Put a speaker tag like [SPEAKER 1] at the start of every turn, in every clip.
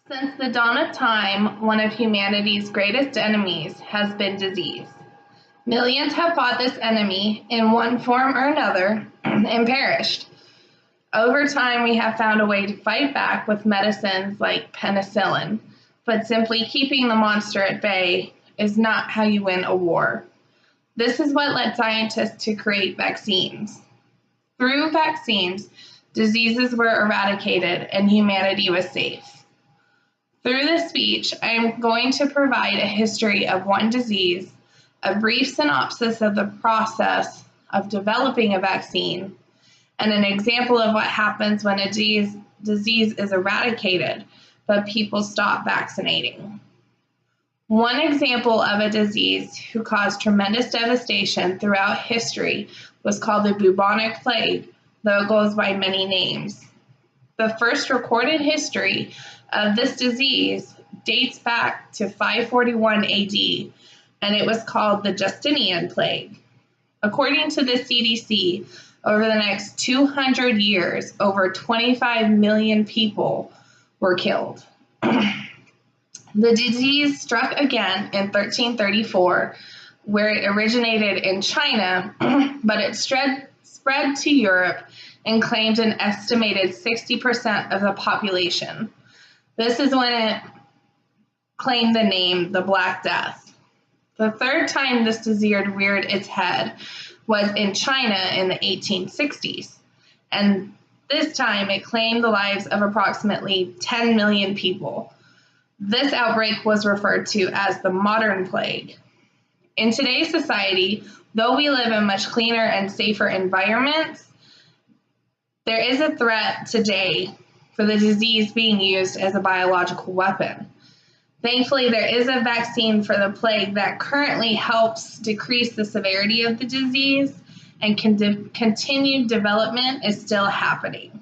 [SPEAKER 1] Since the dawn of time, one of humanity's greatest enemies has been disease. Millions have fought this enemy in one form or another and perished. Over time, we have found a way to fight back with medicines like penicillin, but simply keeping the monster at bay is not how you win a war. This is what led scientists to create vaccines. Through vaccines, diseases were eradicated and humanity was safe. Through this speech, I am going to provide a history of one disease, a brief synopsis of the process of developing a vaccine, and an example of what happens when a disease is eradicated, but people stop vaccinating. One example of a disease who caused tremendous devastation throughout history was called the bubonic plague, though it goes by many names. The first recorded history of this disease dates back to 541 AD, and it was called the Justinian plague. According to the CDC, over the next 200 years, over 25 million people were killed. The disease struck again in 1334, where it originated in China, but it spread to Europe and claimed an estimated 60% of the population. This is when it claimed the name the Black Death. The third time this disease reared its head was in China in the 1860s, and this time it claimed the lives of approximately 10 million people. This outbreak was referred to as the modern plague. In today's society, though we live in much cleaner and safer environments, there is a threat today for the disease being used as a biological weapon. Thankfully, there is a vaccine for the plague that currently helps decrease the severity of the disease, and continued development is still happening.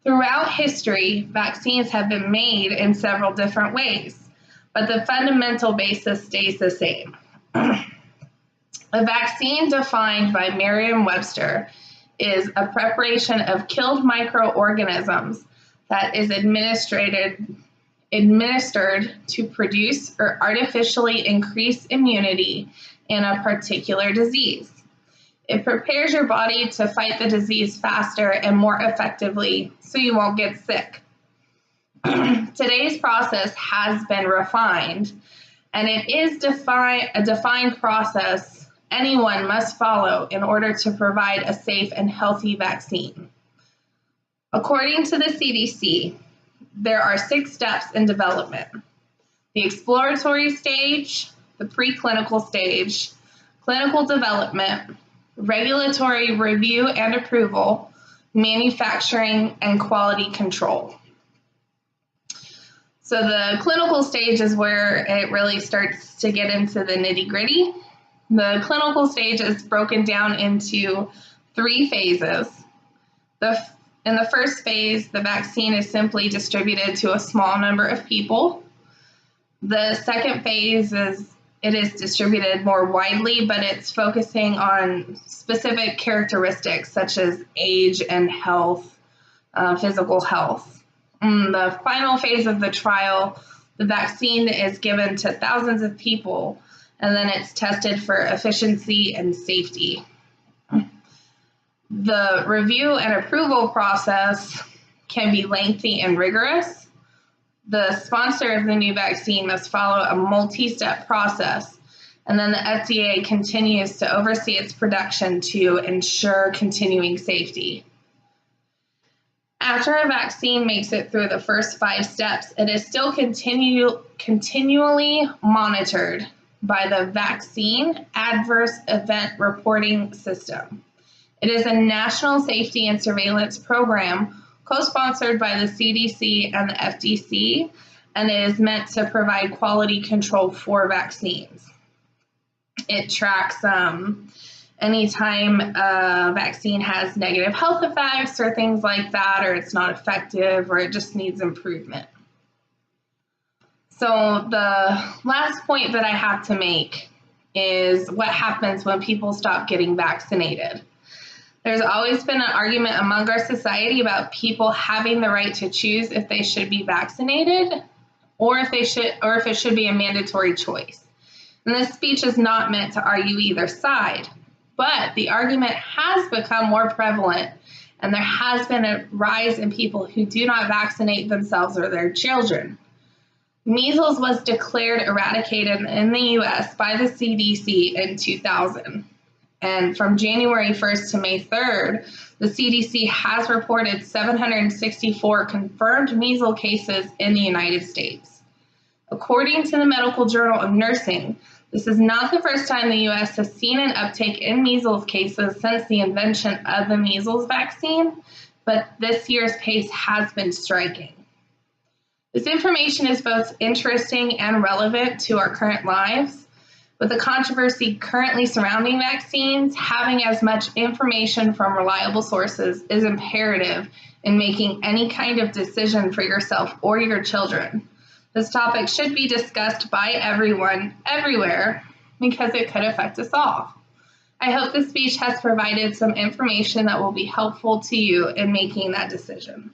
[SPEAKER 1] Throughout history, vaccines have been made in several different ways, but the fundamental basis stays the same. A vaccine defined by Merriam-Webster is a preparation of killed microorganisms that is administered to produce or artificially increase immunity in a particular disease. It prepares your body to fight the disease faster and more effectively so you won't get sick. Today's process has been refined, and it is a defined process anyone must follow in order to provide a safe and healthy vaccine. According to the CDC, there are 6 steps in development: the exploratory stage, the preclinical stage, clinical development, regulatory review and approval, manufacturing, and quality control. So the clinical stage is where it really starts to get into the nitty-gritty. The clinical stage is broken down into 3 phases. In the first phase, the vaccine is simply distributed to a small number of people. The second phase is distributed more widely, but it's focusing on specific characteristics such as age and health, physical health. In the final phase of the trial, the vaccine is given to thousands of people, and then it's tested for efficiency and safety. The review and approval process can be lengthy and rigorous. The sponsor of the new vaccine must follow a multi-step process, and then the FDA continues to oversee its production to ensure continuing safety. After a vaccine makes it through the first 5 steps, it is still continually monitored by the Vaccine Adverse Event Reporting System. It is a national safety and surveillance program co-sponsored by the CDC and the FDC, and it is meant to provide quality control for vaccines. It tracks anytime a vaccine has negative health effects or things like that, or it's not effective, or it just needs improvement. So the last point that I have to make is what happens when people stop getting vaccinated. There's always been an argument among our society about people having the right to choose if they should be vaccinated or if it should be a mandatory choice. And this speech is not meant to argue either side, but the argument has become more prevalent, and there has been a rise in people who do not vaccinate themselves or their children. Measles was declared eradicated in the US by the CDC in 2000. And from January 1st to May 3rd, the CDC has reported 764 confirmed measles cases in the United States. According to the Medical Journal of Nursing, this is not the first time the U.S. has seen an uptake in measles cases since the invention of the measles vaccine, but this year's pace has been striking. This information is both interesting and relevant to our current lives. With the controversy currently surrounding vaccines, having as much information from reliable sources is imperative in making any kind of decision for yourself or your children. This topic should be discussed by everyone, everywhere, because it could affect us all. I hope this speech has provided some information that will be helpful to you in making that decision.